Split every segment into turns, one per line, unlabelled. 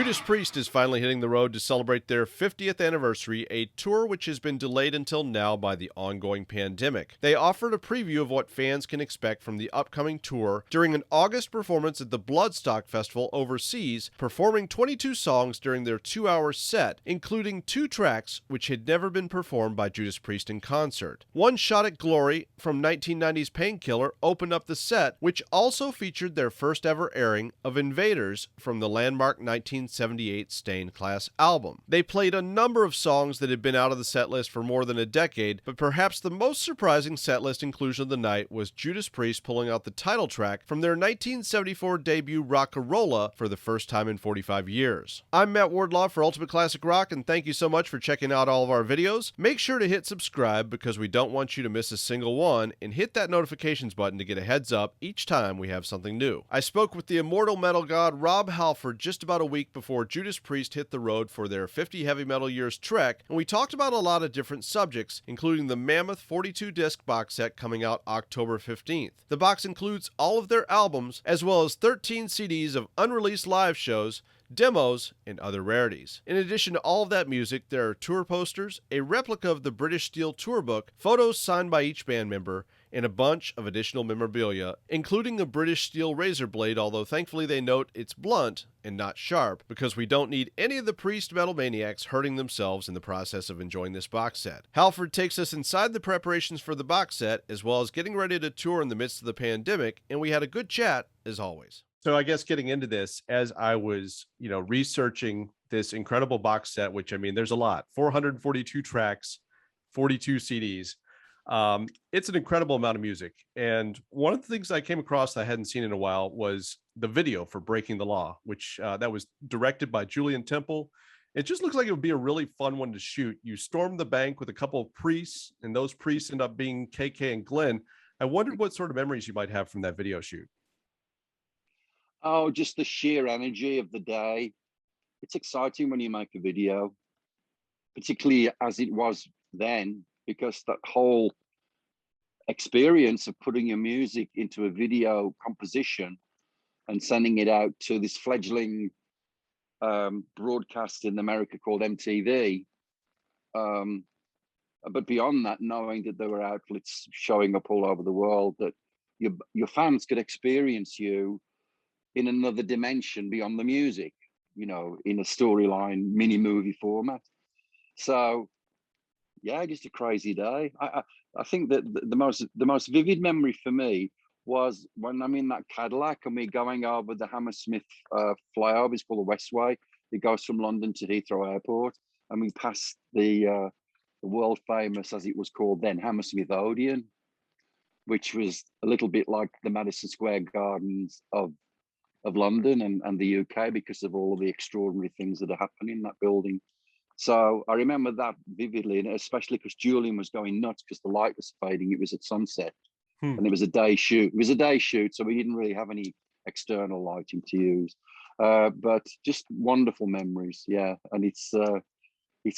Judas Priest is finally hitting the road to celebrate their 50th anniversary, a tour which has been delayed until now by the ongoing pandemic. They offered a preview of what fans can expect from the upcoming tour during an August performance at the Bloodstock Festival overseas, performing 22 songs during their 2-hour set, including 2 tracks which had never been performed by Judas Priest in concert. One Shot at Glory from 1990's Painkiller opened up the set, which also featured their first ever airing of Invaders from the landmark 1978 Stained Class album. They played a number of songs that had been out of the set list for more than a decade, but perhaps the most surprising set list inclusion of the night was Judas Priest pulling out the title track from their 1974 debut Rocka Rolla for the first time in 45 years. I'm Matt Wardlaw for Ultimate Classic Rock, and thank you so much for checking out all of our videos. Make sure to hit subscribe because we don't want you to miss a single one, and hit that notifications button to get a heads up each time we have something new. I spoke with the immortal metal god Rob Halford just about a week before Judas Priest hit the road for their 50 Heavy Metal Years trek, and we talked about a lot of different subjects, including the Mammoth 42-disc box set coming out October 15th. The box includes all of their albums, as well as 13 CDs of unreleased live shows, demos, and other rarities. In addition to all of that music, there are tour posters, a replica of the British Steel tour book, photos signed by each band member, and a bunch of additional memorabilia, including a British Steel razor blade, although thankfully they note it's blunt and not sharp, because we don't need any of the Priest metal maniacs hurting themselves in the process of enjoying this box set. Halford takes us inside the preparations for the box set, as well as getting ready to tour in the midst of the pandemic, and we had a good chat, as always. So I guess getting into this, as I was, researching this incredible box set, which, I mean, there's a lot, 442 tracks, 42 CDs. It's an incredible amount of music. And one of the things I came across that I hadn't seen in a while was the video for Breaking the Law, which that was directed by Julian Temple. It just looks like it would be a really fun one to shoot. You storm the bank with a couple of priests, and those priests end up being KK and Glenn. I wondered what sort of memories you might have from that video shoot.
Oh, just the sheer energy of the day. It's exciting when you make a video, particularly as it was then, because that whole experience of putting your music into a video composition and sending it out to this fledgling broadcast in America called MTV. But beyond that, knowing that there were outlets showing up all over the world, that your fans could experience you in another dimension beyond the music, in a storyline mini movie format. So yeah, just a crazy day. I think that the most vivid memory for me was when I'm in that Cadillac and we're going over the Hammersmith flyover. It's called the Westway. It goes from London to Heathrow Airport, and we passed the world famous, as it was called then, Hammersmith Odeon, which was a little bit like the Madison Square Gardens of London and the UK, because of all of the extraordinary things that are happening in that building. So I remember that vividly, and especially because Julian was going nuts because the light was fading. It was at sunset, and it was a day shoot. It was a day shoot, so we didn't really have any external lighting to use. But just wonderful memories, yeah. And it's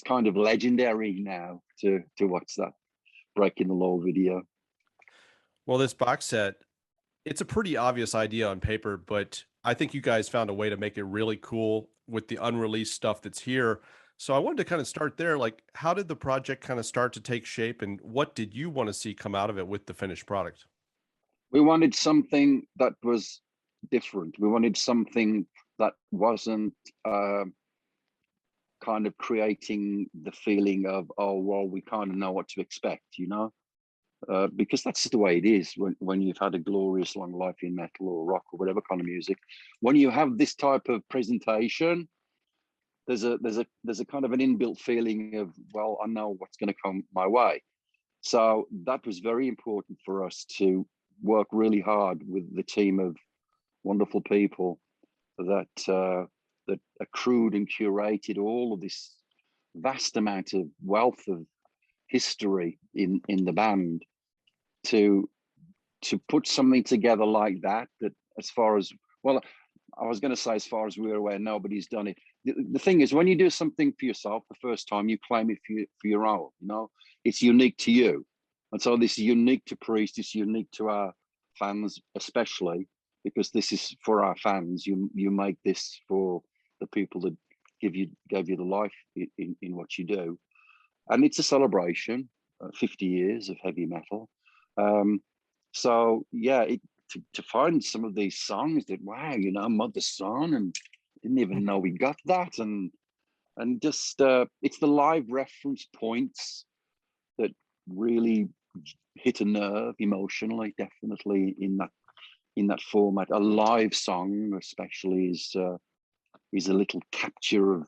kind of legendary now to watch that Breaking the Law video.
Well, this box set, it's a pretty obvious idea on paper, but I think you guys found a way to make it really cool with the unreleased stuff that's here. So I wanted to kind of start there. Like, how did the project kind of start to take shape, and what did you want to see come out of it with the finished product?
We wanted something that was different. We wanted something that wasn't kind of creating the feeling of, oh, well, we kind of know what to expect, because that's the way it is when you've had a glorious long life in metal or rock or whatever kind of music. When you have this type of presentation, there's a kind of an inbuilt feeling of, well, I know what's going to come my way. So that was very important for us to work really hard with the team of wonderful people that accrued and curated all of this vast amount of wealth of history in the band, to put something together like that as far as, well, I was going to say, as far as we're aware, nobody's done it. The thing is, when you do something for yourself the first time, you claim it for your own. It's unique to you, and so this is unique to Priest. It's unique to our fans, especially because this is for our fans. You make this for the people that gave you the life in what you do. And it's a celebration, 50 years of heavy metal. So yeah, to find some of these songs that, wow, you know, Mother Son, and didn't even know we got that, and just it's the live reference points that really hit a nerve emotionally, definitely in that format. A live song especially is a little capture of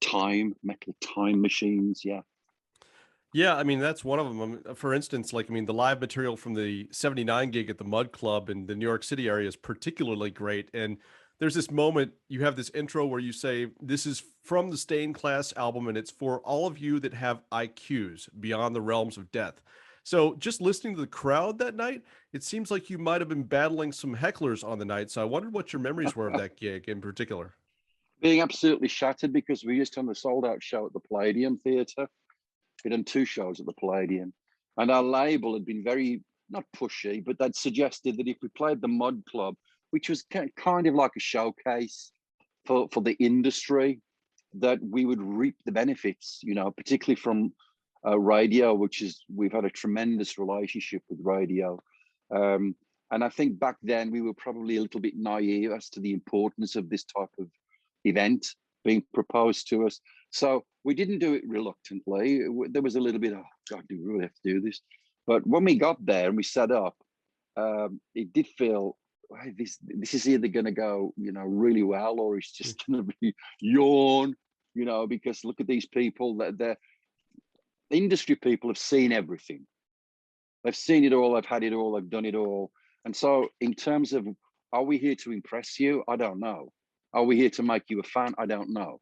time, metal time machines. Yeah.
Yeah, I mean, that's one of them. For instance, like, I mean, the live material from the 79 gig at the Mud Club in the New York City area is particularly great. And there's this moment, you have this intro where you say, this is from the Stained Class album, and it's for all of you that have IQs beyond the realms of death. So just listening to the crowd that night, it seems like you might have been battling some hecklers on the night. So I wondered what your memories were of that gig in particular.
Being absolutely shattered, because we used to have a sold out show at the Palladium Theatre. We'd done 2 shows at the Palladium, and our label had been very, not pushy, but they'd suggested that if we played the Mud Club, which was kind of like a showcase for the industry, that we would reap the benefits, you know, particularly from radio, we've had a tremendous relationship with radio. And I think back then we were probably a little bit naive as to the importance of this type of event being proposed to us. So we didn't do it reluctantly. There was a little bit of, oh, God, do we really have to do this? But when we got there and we set up, it did feel, hey, this is either going to go, you know, really well, or it's just going to be yawn, you know, because look at these people. The industry people have seen everything. They've seen it all. They've had it all. They've done it all. And so in terms of, are we here to impress you? I don't know. Are we here to make you a fan? I don't know.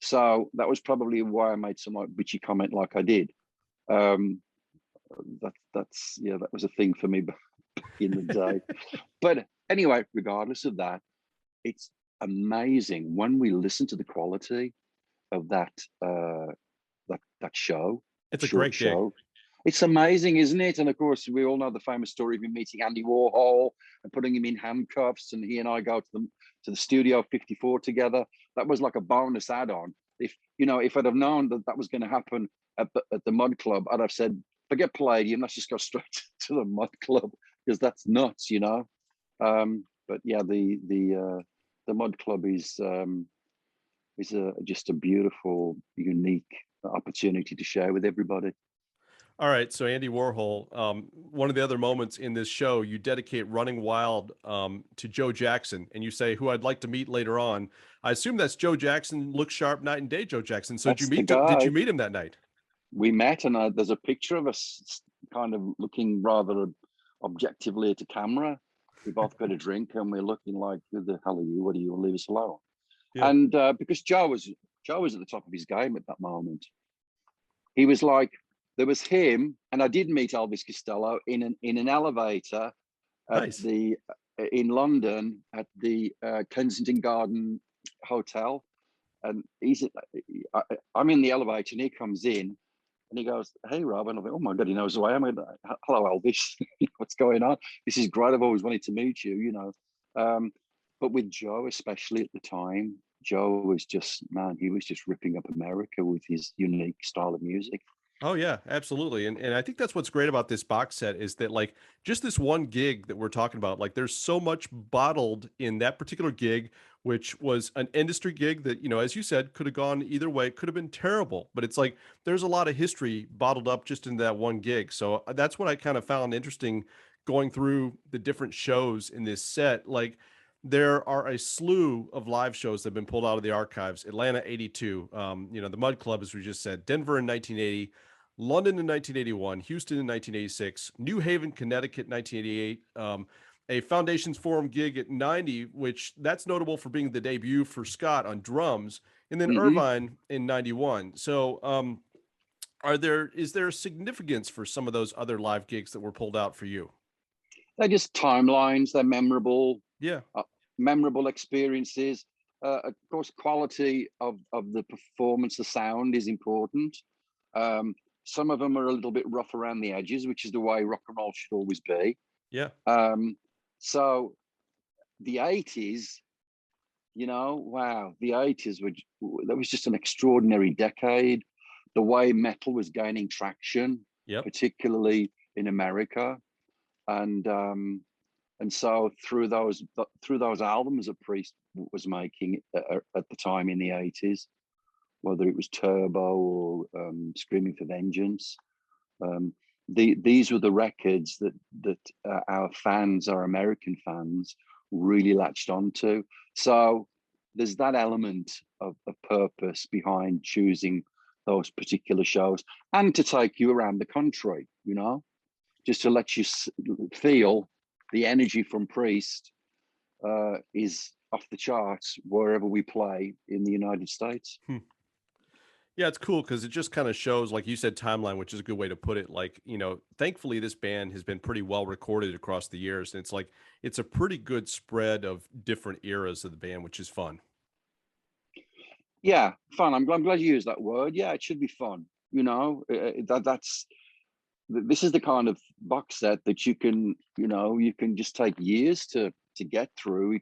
So that was probably why I made some like bitchy comment like I did. That's yeah, that was a thing for me back in the day. But anyway, regardless of that, it's amazing when we listen to the quality of that show.
It's a great gig.
Show. It's amazing, isn't it? And of course, we all know the famous story of him meeting Andy Warhol and putting him in handcuffs, and he and I go to the Studio 54 together. That was like a bonus add-on. If I'd have known that was going to happen at the Mud Club, I'd have said, forget Palladium, let's just go straight to the Mud Club, because that's nuts, you know. But yeah, the Mud Club is just a beautiful, unique opportunity to share with everybody.
All right, so Andy Warhol, one of the other moments in this show, you dedicate Running Wild to Joe Jackson, and you say, who I'd like to meet later on. I assume that's Joe Jackson, look sharp night and day Joe Jackson. So did you meet him that night?
We met, and there's a picture of us kind of looking rather objectively at the camera. We both got a drink, and we're looking like, who the hell are you? What do you want to leave us alone? Yeah. And because Joe was at the top of his game at that moment. He was like, there was him, and I did meet Elvis Costello in an elevator at in London at the Kensington Garden Hotel, and I'm in the elevator, and he comes in, and he goes, "Hey, Rob," and I'm like, "Oh my God, he knows who I am." Hello, Elvis. What's going on? This is great. I've always wanted to meet you, you know. But with Joe, especially at the time, Joe was just, man, he was just ripping up America with his unique style of music.
Oh yeah, absolutely. And I think that's what's great about this box set is that, like, just this one gig that we're talking about, like, there's so much bottled in that particular gig, which was an industry gig that, you know, as you said, could have gone either way, could have been terrible, but it's like there's a lot of history bottled up just in that one gig. So that's what I kind of found interesting going through the different shows in this set. Like, there are a slew of live shows that have been pulled out of the archives. Atlanta 82, you know, the Mud Club, as we just said, Denver in 1980, London in 1981, Houston in 1986, New Haven, Connecticut, 1988, a Foundations Forum gig at 90, which that's notable for being the debut for Scott on drums, and then Irvine in 91. So is there significance for some of those other live gigs that were pulled out for you?
They're just timelines. They're memorable.
Yeah.
Memorable experiences. Of course, quality of the performance, the sound is important. Some of them are a little bit rough around the edges, which is the way rock and roll should always be.
Yeah.
So the 80s, Wow, the 80s that was just an extraordinary decade. The way metal was gaining traction,
Yep.
particularly in America, and so through those albums that Priest was making at the time in the 80s, whether it was Turbo or Screaming for Vengeance, um, these were the records that our American fans, really latched onto. So there's that element of purpose behind choosing those particular shows, and to take you around the country, just to let you feel the energy from Priest is off the charts wherever we play in the United States.
Yeah, it's cool because it just kind of shows, like you said, timeline, which is a good way to put it. Like, thankfully, this band has been pretty well recorded across the years. And it's like, it's a pretty good spread of different eras of the band, which is fun.
Yeah, fun. I'm glad you used that word. Yeah, it should be fun. This is the kind of box set that you can just take years to get through.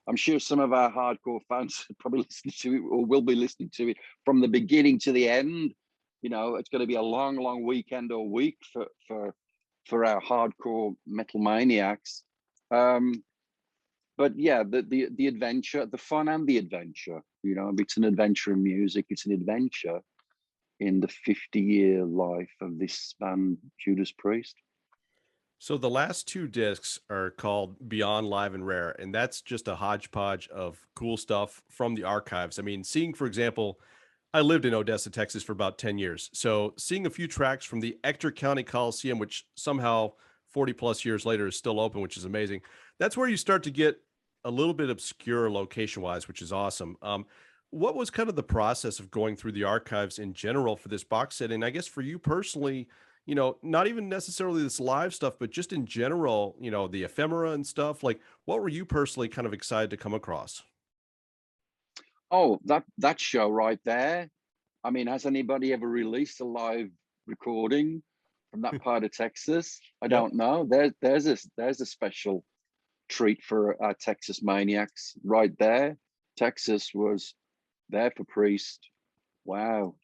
I'm sure some of our hardcore fans probably listen to it or will be listening to it from the beginning to the end. It's going to be a long, long weekend or week for our hardcore metal maniacs. But yeah, the adventure, the fun and the adventure. It's an adventure in music. It's an adventure in the 50-year life of this band, Judas Priest.
So the last two discs are called Beyond Live and Rare, and that's just a hodgepodge of cool stuff from the archives. I mean, seeing, for example, I lived in Odessa, Texas for about 10 years. So seeing a few tracks from the Ector County Coliseum, which somehow 40 plus years later is still open, which is amazing. That's where you start to get a little bit obscure location wise, which is awesome. What was kind of the process of going through the archives in general for this box set? And I guess for you personally, not even necessarily this live stuff, but just in general, the ephemera and stuff. Like, what were you personally kind of excited to come across?
Oh, that show right there. I mean, has anybody ever released a live recording from that part of Texas? I
Yep.
don't know. There's a special treat for our Texas maniacs right there. Texas was there for Priest. Wow.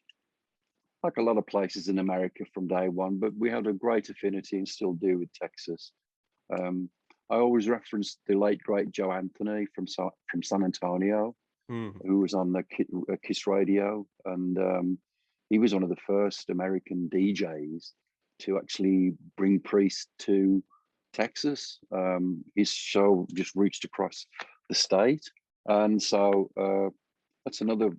Like a lot of places in America from day one, but we had a great affinity and still do with Texas. Um, I always reference the late great Joe Anthony from San Antonio,
Hmm.
who was on the Kiss Radio, and he was one of the first American DJs to actually bring Priest to Texas. His show just reached across the state, and so that's another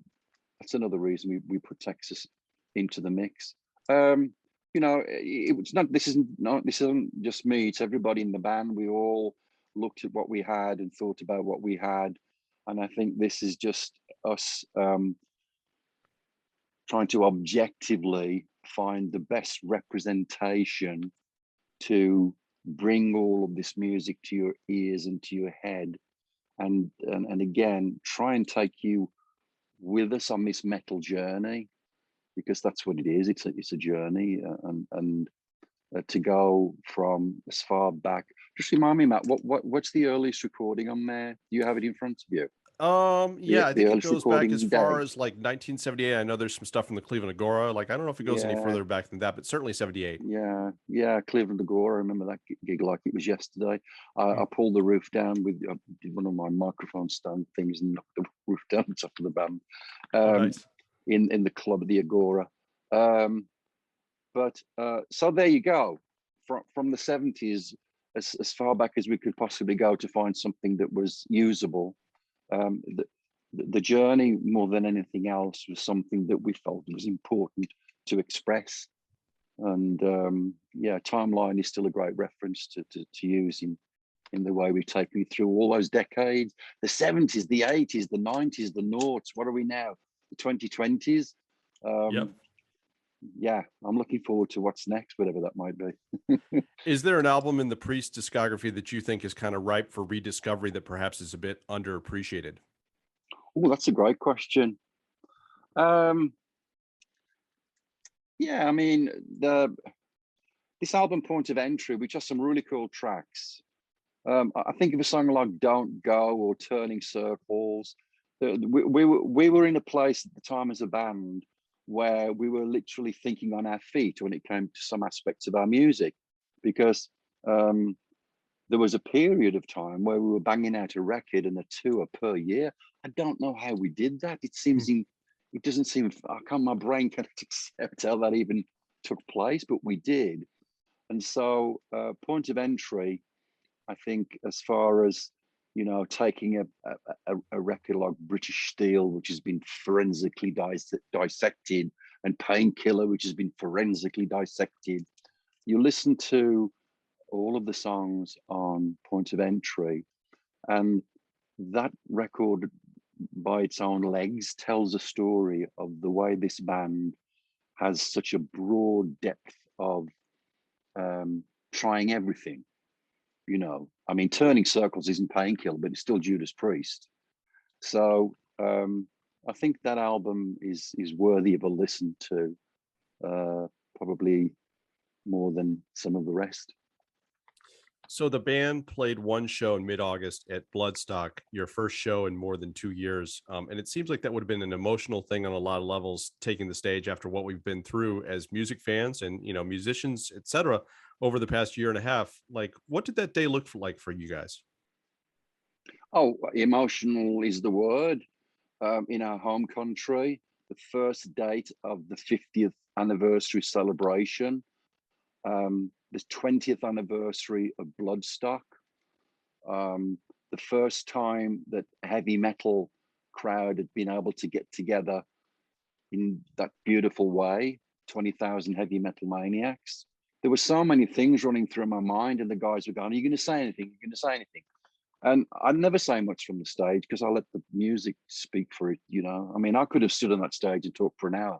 reason we put Texas into the mix. It was not. This isn't just me. It's everybody in the band. We all looked at what we had and thought about what we had, and I think this is just us trying to objectively find the best representation to bring all of this music to your ears and to your head, and again try and take you with us on this metal journey, because that's what it is. It's a journey, and to go from as far back. Just remind me, Matt, what's the earliest recording on there? Do you have it in front of you?
Yeah, I
The
think it
earliest
goes back as
recording
far
date?
as like 1978. I know there's some stuff from the Cleveland Agora. Like, I don't know if it goes any
Yeah,
further back than that, but certainly 78.
yeah. Cleveland Agora. I remember that gig like it was yesterday.
Hmm.
I pulled the roof down I did one of my microphone stand things and knocked the roof down on top of the band,
Oh,
um,
nice.
in the club of the Agora. Um, But so there you go. From the 70s, as far back as we could possibly go to find something that was usable. Um, the journey, more than anything else, was something that we felt was important to express. And yeah, timeline is still a great reference to use in the way we've taken you through all those decades: the 70s, the 80s, the 90s, the noughts. What are we now? The 2020s.
Yep.
Yeah, I'm looking forward to what's next, whatever that might be.
Is there an album in the Priest discography that you think is kind of ripe for rediscovery that perhaps is a bit underappreciated?
Oh, that's a great question. Um, yeah, I mean, this album Point of Entry, which has some really cool tracks. I think of a song like "Don't Go" or "Turning Circles." We were in a place at the time as a band where we were literally thinking on our feet when it came to some aspects of our music, because um, there was a period of time where we were banging out a record and a tour per year. I don't know how we did that. It doesn't seem, my brain can't accept how that even took place, but we did. And so, point of entry, I think, as far as, taking a record like British Steel, which has been forensically dissected, and Painkiller, which has been forensically dissected, you listen to all of the songs on Point of Entry, and that record by its own legs tells a story of the way this band has such a broad depth of trying everything. I mean, Turning Circles isn't Painkiller, but it's still Judas Priest. So I think that album is worthy of a listen to, probably more than some of the rest.
So the band played one show in mid-August at Bloodstock, your first show in more than 2 years. And it seems like that would have been an emotional thing on a lot of levels, taking the stage after what we've been through as music fans and, musicians, etc., over the past year and a half. Like, what did that day look like for you guys?
Oh, emotional is the word. In our home country, the first date of the 50th anniversary celebration, the 20th anniversary of Bloodstock, the first time that a heavy metal crowd had been able to get together in that beautiful way, 20,000 heavy metal maniacs. There were so many things running through my mind, and the guys were going, "Are you going to say anything? Are you going to say anything?" And I never say much from the stage because I let the music speak for it. I mean, I could have stood on that stage and talked for an hour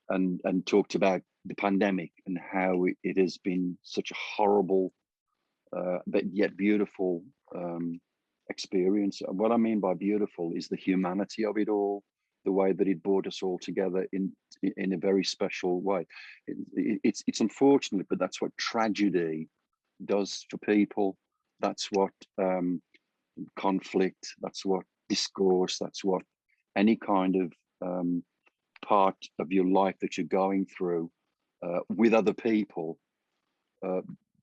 and talked about the pandemic and how it has been such a horrible, but yet beautiful experience. And what I mean by beautiful is the humanity of it all, the way that it brought us all together in a very special way. It's unfortunate, but that's what tragedy does for people. That's what conflict, that's what discourse, that's what any kind of part of your life that you're going through with other people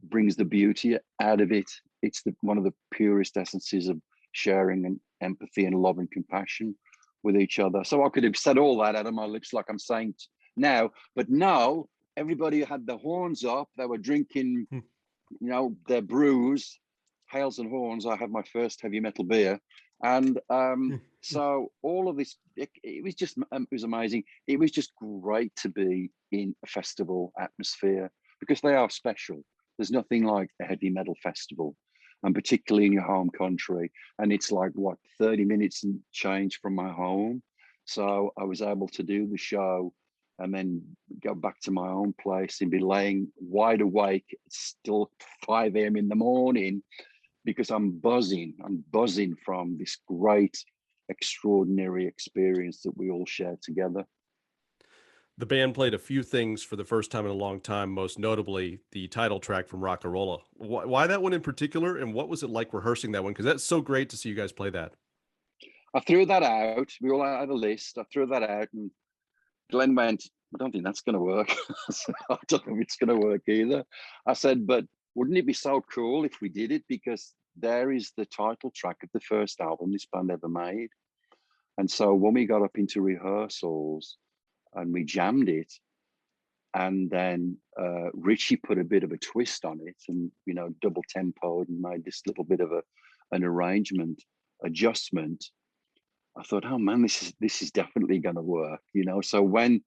brings the beauty out of it. It's one of the purest essences of sharing and empathy and love and compassion with each other. So I could have said all that out of my lips like I'm saying now, but no, everybody had the horns up. They were drinking, their brews, Hales and Horns. I had my first heavy metal beer. And so all of this, it was just, it was amazing. It was just great to be in a festival atmosphere because they are special. There's nothing like a heavy metal festival, and particularly in your home country. And it's like, 30 minutes and change from my home. So I was able to do the show and then go back to my own place and be laying wide awake. It's still 5 a.m. in the morning because I'm buzzing. I'm buzzing from this great, extraordinary experience that we all share together.
The band played a few things for the first time in a long time, most notably the title track from Rocka Rolla. Why that one in particular, and what was it like rehearsing that one? Because that's so great to see you guys play that.
I threw that out. We all had a list. I threw that out, and Glenn went, "I don't think that's going to work." I don't know if it's going to work either. I said, "But wouldn't it be so cool if we did it? Because there is the title track of the first album this band ever made." And so when we got up into rehearsals and we jammed it, and then Richie put a bit of a twist on it and, double tempoed and made this little bit of an arrangement adjustment. I thought, oh man, this is definitely going to work, So when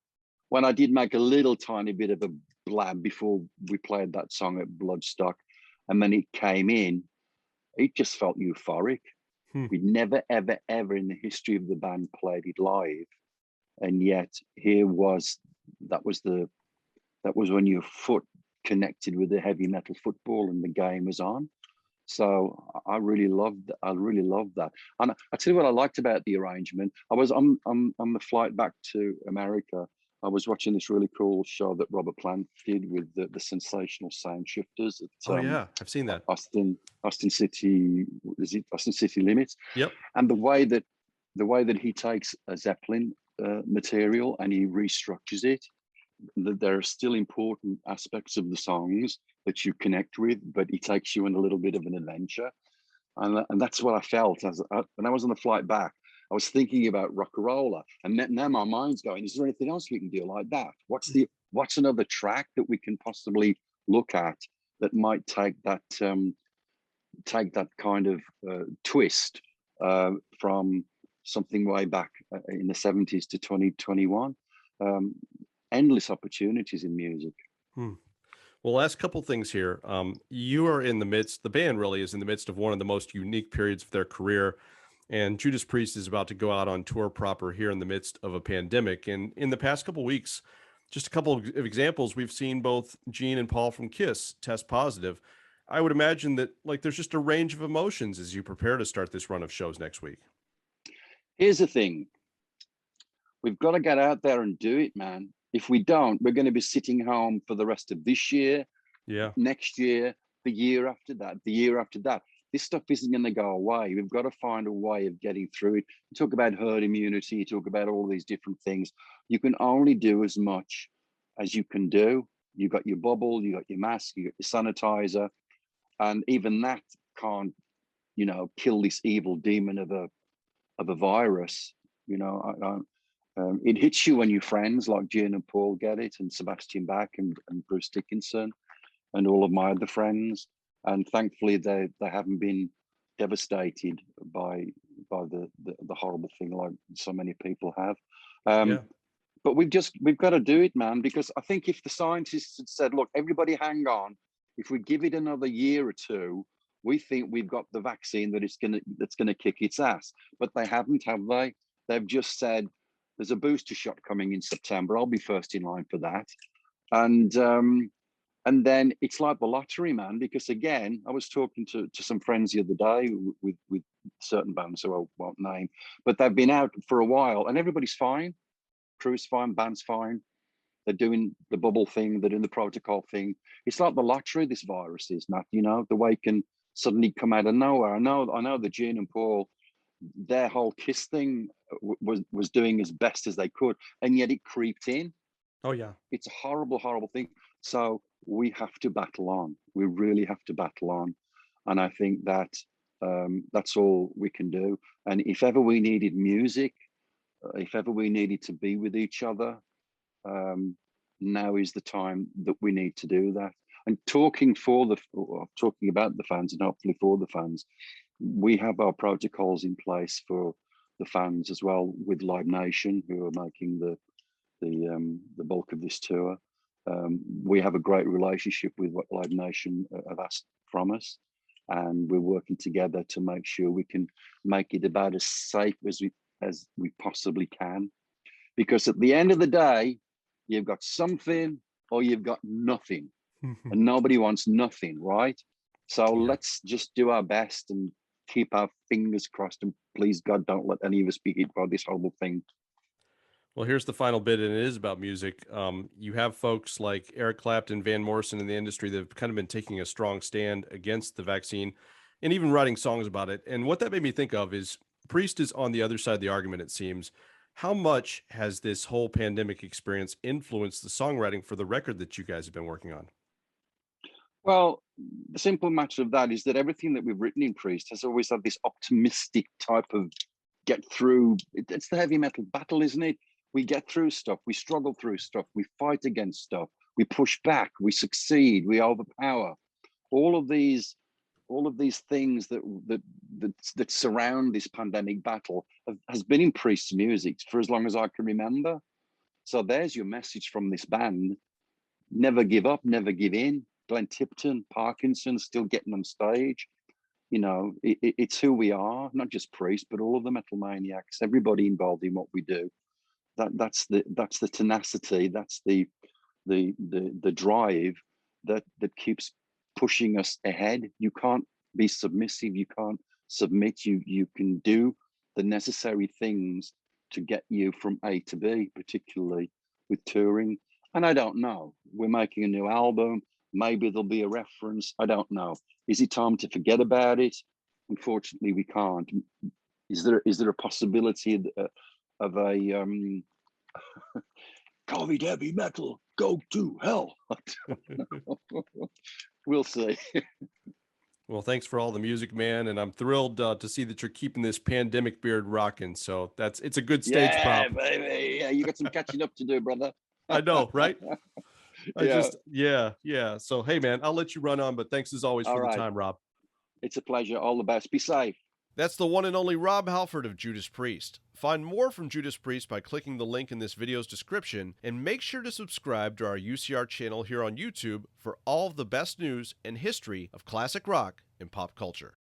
I did make a little tiny bit of a blab before we played that song at Bloodstock, and then it came in, it just felt euphoric. We'd never, ever, ever in the history of the band played it live, and yet that was when your foot connected with the heavy metal football and the game was on. So I really loved that. And I tell you what I liked about the arrangement. I was on the flight back to America. I was watching this really cool show that Robert Plant did with the sensational sound shifters at
Oh yeah, I've seen that.
Austin City. Is it Austin City Limits?
Yep.
And the way that he takes a Zeppelin material and he restructures it, that there are still important aspects of the songs that you connect with, but he takes you on a little bit of an adventure. And that's what I felt when I was on the flight back. I was thinking about Rocka Rolla, and now my mind's going, is there anything else we can do like that? What's another track that we can possibly look at that might take that kind of twist from something way back in the 70s to 2021? Endless opportunities in music.
Well, last couple things here. You are in the midst, the band really is in the midst of one of the most unique periods of their career. And Judas Priest is about to go out on tour proper here in the midst of a pandemic. And in the past couple weeks, just a couple of examples, we've seen both Gene and Paul from Kiss test positive. I would imagine that like there's just a range of emotions as you prepare to start this run of shows next week.
Here's the thing. We've got to get out there and do it, man. If we don't, we're going to be sitting home for the rest of this year, next year, the year after that, the year after that. This stuff isn't going to go away. We've got to find a way of getting through it. You talk about herd immunity, you talk about all these different things. You can only do as much as you can do. You got your bubble, you got your mask, you got your sanitizer, and even that can't, kill this evil demon of a virus. It hits you when your friends like Gene and Paul get it, and Sebastian Bach and Bruce Dickinson, and all of my other friends. And thankfully, they haven't been devastated by the horrible thing like so many people have. But we've got to do it, man, because I think if the scientists had said, look, everybody hang on, if we give it another year or two, we think we've got the vaccine that's gonna kick its ass. But they haven't, have they? They've just said there's a booster shot coming in September. I'll be first in line for that. And then it's like the lottery, man, because again, I was talking to some friends the other day with certain bands who I won't name, but they've been out for a while and everybody's fine. Crew's fine, band's fine. They're doing the bubble thing, they're doing the protocol thing. It's like the lottery, this virus is, Matt, the way it can suddenly come out of nowhere. I know the Gene and Paul, their whole Kiss thing was doing as best as they could, and yet it creeped in.
Oh yeah.
It's a horrible, horrible thing. So we have to battle on. We really have to battle on. And I think that that's all we can do. And if ever we needed music, if ever we needed to be with each other, now is the time that we need to do that. And talking about the fans and hopefully for the fans, we have our protocols in place for the fans as well with Live Nation, who are making the bulk of this tour. We have a great relationship with what Live Nation have asked from us, and we're working together to make sure we can make it about as safe as we possibly can. Because at the end of the day, you've got something or you've got nothing, and nobody wants nothing, right? So let's just do our best and keep our fingers crossed, and please God, don't let any of us be hit by this horrible thing.
Well, here's the final bit, and it is about music. You have folks like Eric Clapton, Van Morrison in the industry that have kind of been taking a strong stand against the vaccine and even writing songs about it. And what that made me think of is Priest is on the other side of the argument, it seems. How much has this whole pandemic experience influenced the songwriting for the record that you guys have been working on?
Well, the simple matter of that is that everything that we've written in Priest has always had this optimistic type of get through. It's the heavy metal battle, isn't it? We get through stuff, we struggle through stuff, we fight against stuff, we push back, we succeed, we overpower. All of these things that surround this pandemic battle has been in Priest's music for as long as I can remember. So there's your message from this band: never give up, never give in. Glenn Tipton, Parkinson, still getting on stage. It's who we are, not just Priest, but all of the metal maniacs, everybody involved in what we do. That's the tenacity, that's the drive that keeps pushing us ahead. You can't be submissive, you can't submit, you can do the necessary things to get you from A to B, particularly with touring. And I don't know. We're making a new album. Maybe there'll be a reference. I don't know. Is it time to forget about it? Unfortunately, we can't. Is there a possibility of a COVID heavy metal go to hell? We'll see.
Well, thanks for all the music, man, and I'm thrilled to see that you're keeping this pandemic beard rocking. So it's a good stage
Yeah,
prop.
baby. Yeah, you got some catching up to do, brother.
I know, right?
Yeah.
Yeah. So, hey, man, I'll let you run on, but thanks as always
All
for the
right.
time, Rob.
It's a pleasure. All the best. Be safe.
That's the one and only Rob Halford of Judas Priest. Find more from Judas Priest by clicking the link in this video's description, and make sure to subscribe to our UCR channel here on YouTube for all of the best news and history of classic rock and pop culture.